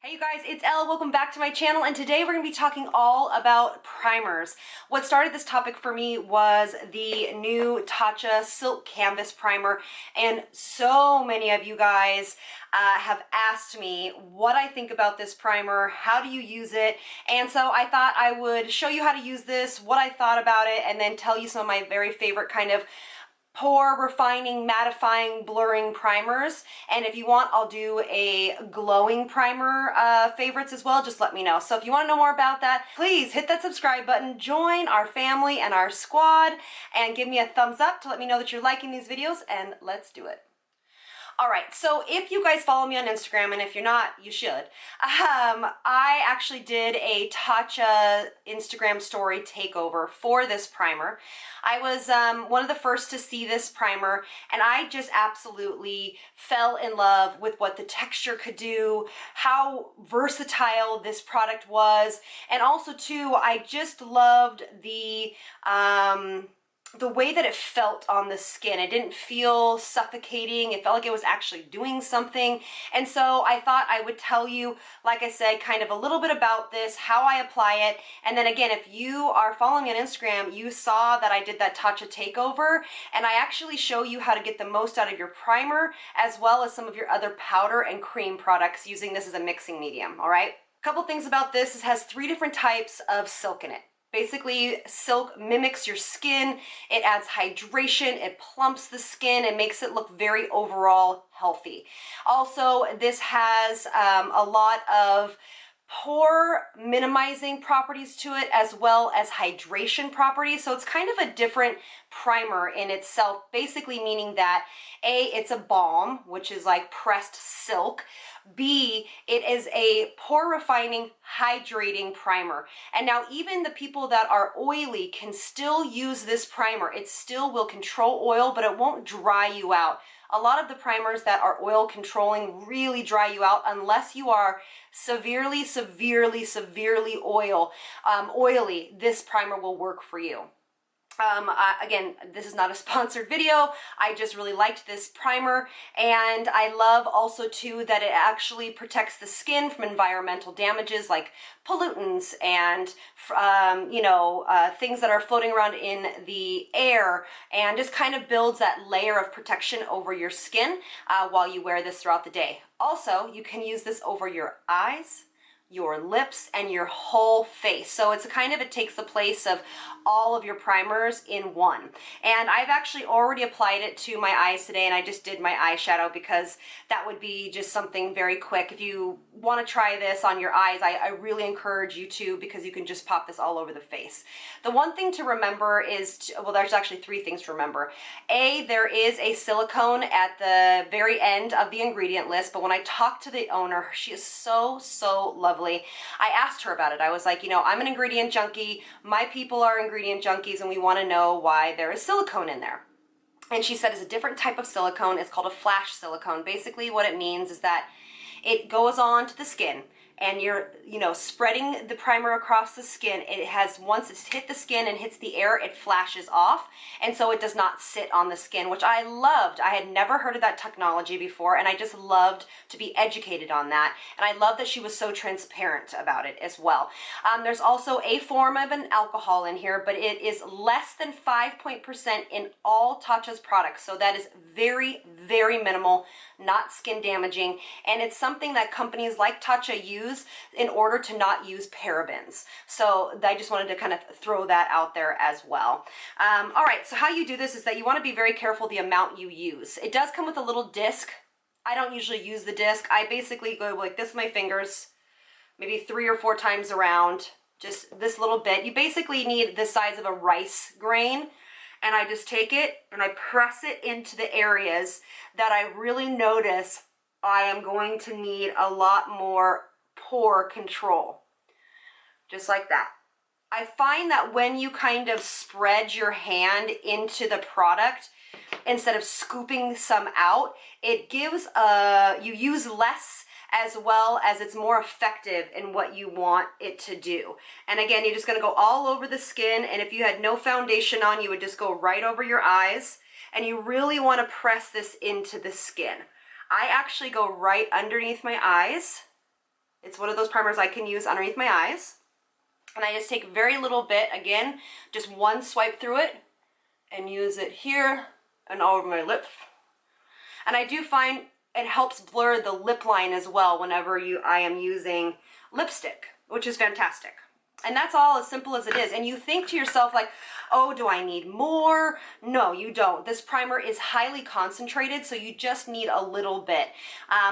Hey you guys, it's Elle. Welcome back to my channel, and today we're going to be talking all about primers. What started this topic for me was the new Tatcha Silk Canvas Primer, and so many of you guys have asked me what I think about this primer, how do you use it, and so I thought I would show you how to use this, what I thought about it, and then tell you some of my very favorite kind of pore refining, mattifying, blurring primers. And if you want, I'll do a glowing primer favorites as well. Just let me know. So if you want to know more about that, please hit that subscribe button, join our family and our squad, and give me a thumbs up to let me know that you're liking these videos, and let's do it. All right, so if you guys follow me on Instagram, and if you're not, you should, I actually did a Tatcha Instagram story takeover for this primer. I was one of the first to see this primer, and I just absolutely fell in love with what the texture could do, how versatile this product was, and also too, I just loved the way that it felt on the skin. It didn't feel suffocating. It felt like it was actually doing something. And so I thought I would tell you, like I said, kind of a little bit about this, how I apply it. And then again, if you are following me on Instagram, you saw that I did that Tatcha takeover, and I actually show you how to get the most out of your primer, as well as some of your other powder and cream products using this as a mixing medium, all right? A couple things about this, it has 3 different types of silk in it. Basically, silk mimics your skin, it adds hydration, it plumps the skin, and makes it look very overall healthy. Also, this has a lot of pore minimizing properties to it, as well as hydration properties. So it's kind of a different primer in itself, basically meaning that A, it's a balm, which is like pressed silk. B, it is a pore refining, hydrating primer. And now even the people that are oily can still use this primer. It still will control oil, but it won't dry you out. A lot of the primers that are oil controlling really dry you out unless you are severely oily. This primer will work for you. Again, this is not a sponsored video. I just really liked this primer, and I love also too that it actually protects the skin from environmental damages like pollutants and things that are floating around in the air, and just kind of builds that layer of protection over your skin while you wear this throughout the day. Also, you can use this over your eyes, your lips, and your whole face. So it's it takes the place of all of your primers in one. And I've actually already applied it to my eyes today, and I just did my eyeshadow because that would be just something very quick. If you want to try this on your eyes, I really encourage you to, because you can just pop this all over the face. The one thing to remember is, well, there's actually 3 things to remember. A, there is a silicone at the very end of the ingredient list, but when I talked to the owner, she is so lovely. I asked her about it. I was like, I'm an ingredient junkie. My people are ingredient junkies, and we want to know why there is silicone in there. And she said it's a different type of silicone. It's called a flash silicone. Basically what it means is that it goes on to the skin, and you're, spreading the primer across the skin. It has, once it's hit the skin and hits the air, it flashes off, and so it does not sit on the skin, which I loved. I had never heard of that technology before, and I just loved to be educated on that, and I love that she was so transparent about it as well. There's also a form of an alcohol in here, but it is less than 5% in all Tatcha's products, so that is very minimal, not skin damaging, and it's something that companies like Tatcha use in order to not use parabens. So I just wanted to kind of throw that out there as well. All right, so how you do this is that you want to be very careful the amount you use. It does come with a little disc. I don't usually use the disc. I basically go like this with my fingers, maybe 3 or 4 times around, just this little bit. You basically need the size of a rice grain, and I just take it and I press it into the areas that I really notice I am going to need a lot more pore control. Just like that. I find that when you kind of spread your hand into the product, instead of scooping some out, it gives you use less, as well as it's more effective in what you want it to do. And again, you're just going to go all over the skin, and if you had no foundation on, you would just go right over your eyes, and you really want to press this into the skin. I actually go right underneath my eyes. It's one of those primers I can use underneath my eyes. And I just take very little bit, again, just one swipe through it and use it here and all over my lips. And I do find it helps blur the lip line as well whenever I am using lipstick, which is fantastic. And that's all as simple as it is. And you think to yourself like, oh, do I need more? No, you don't. This primer is highly concentrated, so you just need a little bit.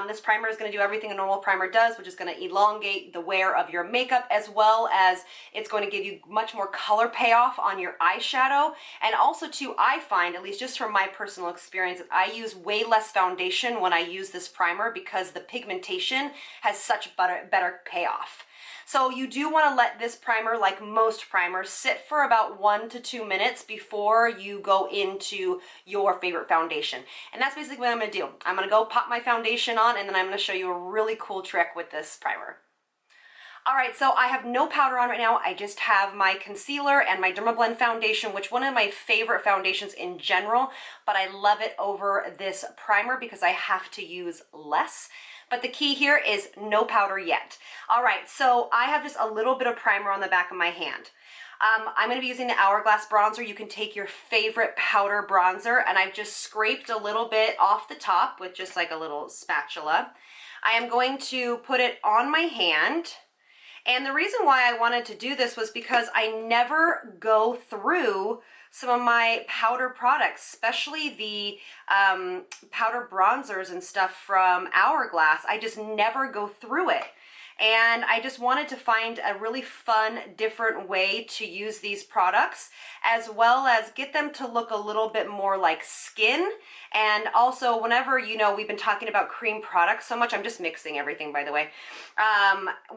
This primer is going to do everything a normal primer does, which is going to elongate the wear of your makeup, as well as it's going to give you much more color payoff on your eyeshadow. And also too, I find, at least just from my personal experience, that I use way less foundation when I use this primer because the pigmentation has such better payoff. So you do want to let this primer, like most primers, sit for about 1 to 2 minutes before you go into your favorite foundation. And that's basically what I'm going to do. I'm going to go pop my foundation on, and then I'm going to show you a really cool trick with this primer. All right, so I have no powder on right now. I just have my concealer and my Dermablend foundation, which one of my favorite foundations in general, but I love it over this primer because I have to use less. But the key here is no powder yet. All right, so I have just a little bit of primer on the back of my hand. I'm going to be using the Hourglass Bronzer. You can take your favorite powder bronzer, and I've just scraped a little bit off the top with just like a little spatula. I am going to put it on my hand. And the reason why I wanted to do this was because I never go through some of my powder products, especially the powder bronzers and stuff from Hourglass. I just never go through it. And I just wanted to find a really fun, different way to use these products, as well as get them to look a little bit more like skin. And also, whenever, you know, we've been talking about cream products so much, I'm just mixing everything, by the way.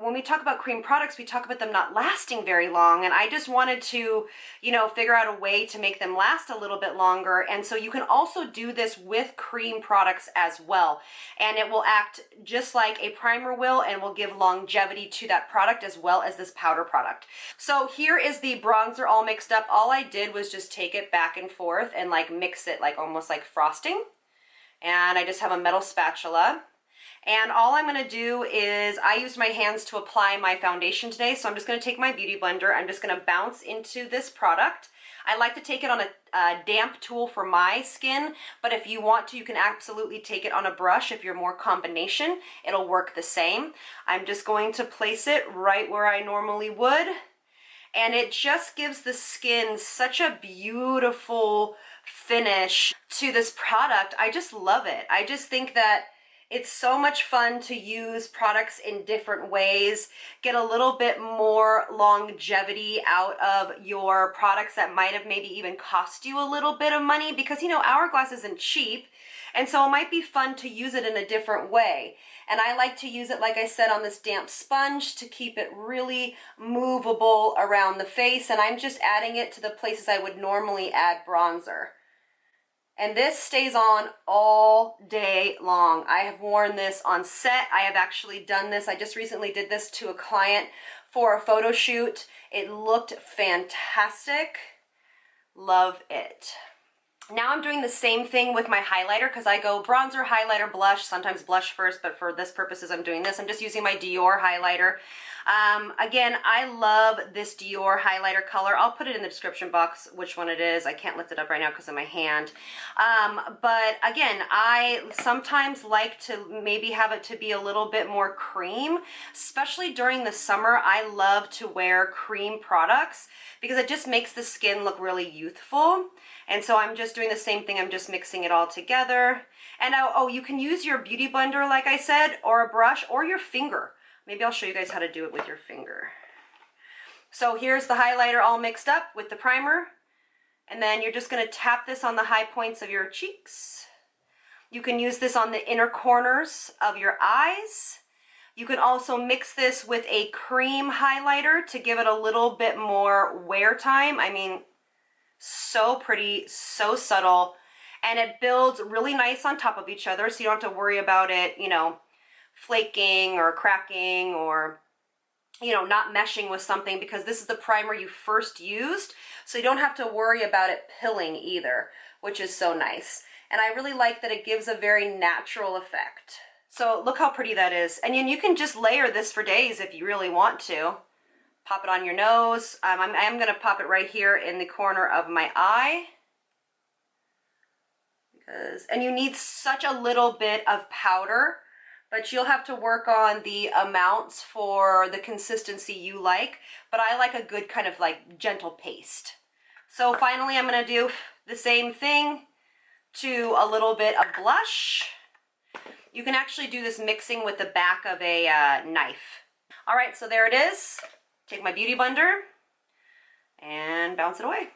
When we talk about cream products, we talk about them not lasting very long. And I just wanted to, you know, figure out a way to make them last a little bit longer. And so you can also do this with cream products as well. And it will act just like a primer will, and will give longevity to that product as well as this powder product. So here is the bronzer all mixed up. All I did was just take it back and forth and like mix it like almost like frosting. And I just have a metal spatula. And all I'm going to do is, I used my hands to apply my foundation today, so I'm just going to take my beauty blender. I'm just going to bounce into this product. I like to take it on a damp tool for my skin, but if you want to, you can absolutely take it on a brush. If you're more combination, it'll work the same. I'm just going to place it right where I normally would, and it just gives the skin such a beautiful finish to this product. I just love it. I just think that it's so much fun to use products in different ways, get a little bit more longevity out of your products that might have maybe even cost you a little bit of money, because, you know, Hourglass isn't cheap, and so it might be fun to use it in a different way. And I like to use it, like I said, on this damp sponge to keep it really movable around the face, and I'm just adding it to the places I would normally add bronzer. And this stays on all day long. I have worn this on set. I have actually done this. I just recently did this to a client for a photo shoot. It looked fantastic. Love it. Now I'm doing the same thing with my highlighter, because I go bronzer, highlighter, blush, sometimes blush first, but for this purposes I'm doing this. I'm just using my Dior highlighter. Again, I love this Dior highlighter color. I'll put it in the description box which one it is. I can't lift it up right now because of my hand. But again, I sometimes like to maybe have it to be a little bit more cream, especially during the summer. I love to wear cream products because it just makes the skin look really youthful. And so I'm just doing the same thing. I'm just mixing it all together. And oh, you can use your beauty blender, like I said, or a brush, or your finger. Maybe I'll show you guys how to do it with your finger. So here's the highlighter all mixed up with the primer. And then you're just going to tap this on the high points of your cheeks. You can use this on the inner corners of your eyes. You can also mix this with a cream highlighter to give it a little bit more wear time. I mean, so pretty, so subtle, and it builds really nice on top of each other, so you don't have to worry about it, you know, flaking or cracking or, you know, not meshing with something, because this is the primer you first used, so you don't have to worry about it pilling either, which is so nice. And I really like that it gives a very natural effect. So look how pretty that is. And you can just layer this for days if you really want to. Pop it on your nose. I'm gonna pop it right here in the corner of my eye. And you need such a little bit of powder, but you'll have to work on the amounts for the consistency you like. But I like a good kind of like gentle paste. So finally, I'm gonna do the same thing to a little bit of blush. You can actually do this mixing with the back of a knife. All right, so there it is. Take my Beauty Blender and bounce it away.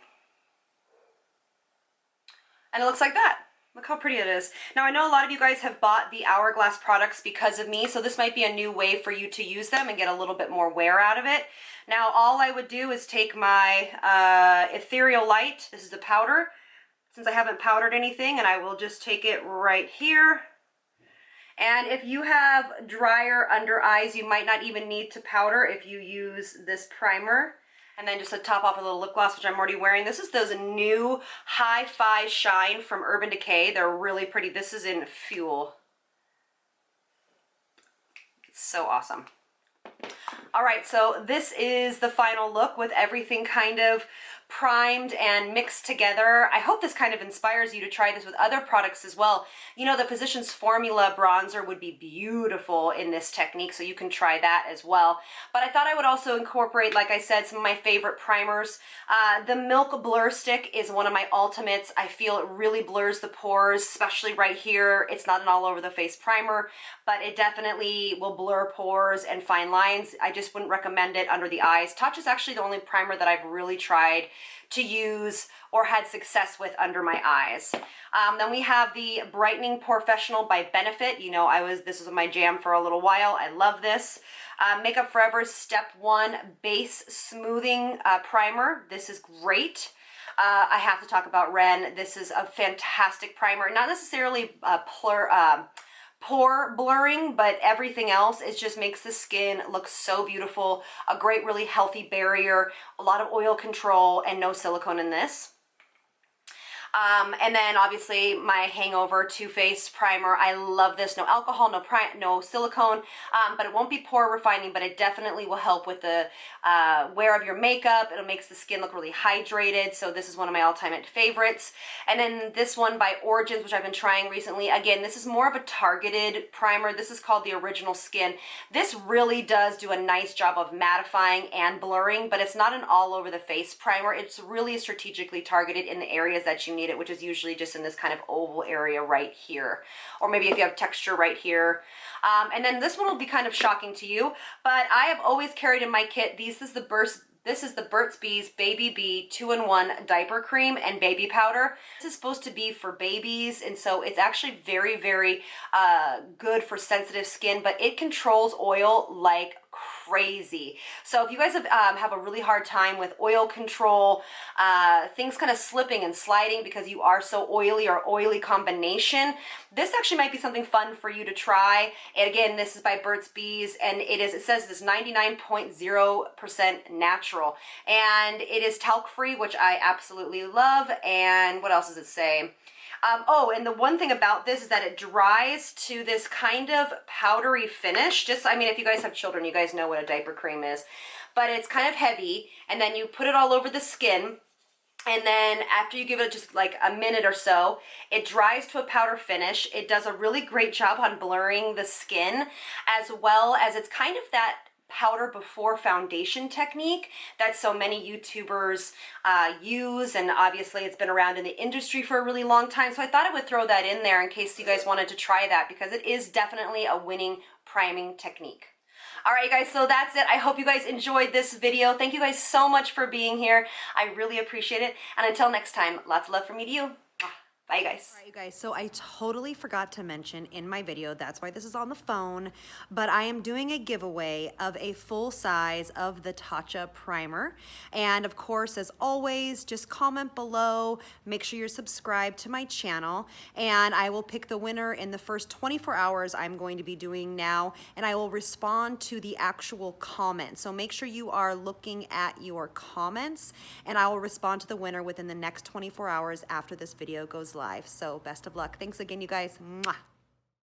And it looks like that. Look how pretty it is. Now I know a lot of you guys have bought the Hourglass products because of me, so this might be a new way for you to use them and get a little bit more wear out of it. Now all I would do is take my Ethereal Light, this is the powder, since I haven't powdered anything, and I will just take it right here. And if you have drier under eyes, you might not even need to powder if you use this primer. And then just to top off a little lip gloss, which I'm already wearing. This is those new Hi-Fi Shine from Urban Decay. They're really pretty. This is in Fuel. It's so awesome. All right, so this is the final look with everything kind of primed and mixed together. I hope this kind of inspires you to try this with other products as well. You know, the Physicians Formula bronzer would be beautiful in this technique, so you can try that as well. But I thought I would also incorporate, like I said, some of my favorite primers. The Milk Blur Stick is one of my ultimates. I feel it really blurs the pores, especially right here. It's not an all over the face primer, but it definitely will blur pores and fine lines. I just wouldn't recommend it under the eyes. Tatcha is actually the only primer that I've really tried to use or had success with under my eyes. Then we have the Brightening Porefessional by Benefit. You know, this was my jam for a little while. I love this. Makeup Forever's Step 1 Base Smoothing Primer. This is great. I have to talk about Ren. This is a fantastic primer. Not necessarily pore blurring, but everything else, it just makes the skin look so beautiful. A great, really healthy barrier, a lot of oil control, and no silicone in this. And then obviously my Hangover Too Faced primer. I love this. No alcohol, no silicone, but it won't be pore refining, but it definitely will help with the wear of your makeup. It'll make the skin look really hydrated. So this is one of my all-time favorites. And then this one by Origins, which I've been trying recently. Again, this is more of a targeted primer. This is called the Original Skin. This really does do a nice job of mattifying and blurring, but it's not an all over the face primer. It's really strategically targeted in the areas that you need it, which is usually just in this kind of oval area right here, or maybe if you have texture right here. And then this one will be kind of shocking to you, but I have always carried in my kit this is the Burt's Bees Baby Bee 2-in-1 diaper cream and baby powder. This is supposed to be for babies, and so it's actually very, very good for sensitive skin, but it controls oil like crazy. So if you guys have a really hard time with oil control, things kind of slipping and sliding because you are so oily or oily combination, this actually might be something fun for you to try. And again, this is by Burt's Bees, and it says this 99.0% natural, and it is talc free, which I absolutely love. And what else does it say? Oh, and the one thing about this is that it dries to this kind of powdery finish. I mean, if you guys have children, you guys know what a diaper cream is. But it's kind of heavy, and then you put it all over the skin, and then after you give it just like a minute or so, it dries to a powder finish. It does a really great job on blurring the skin, as well as it's kind of that powder before foundation technique that so many YouTubers use, and obviously it's been around in the industry for a really long time, so I thought I would throw that in there in case you guys wanted to try that, because it is definitely a winning priming technique. All right, guys, so that's it. I hope you guys enjoyed this video. Thank you guys so much for being here. I really appreciate it, and until next time, lots of love from me to you. Bye, guys. All right, you guys, so I totally forgot to mention in my video, that's why this is on the phone, but I am doing a giveaway of a full size of the Tatcha primer. And of course, as always, just comment below, make sure you're subscribed to my channel, and I will pick the winner in the first 24 hours I'm going to be doing now, and I will respond to the actual comment. So make sure you are looking at your comments, and I will respond to the winner within the next 24 hours after this video goes live. So best of luck. Thanks again, you guys. Mwah.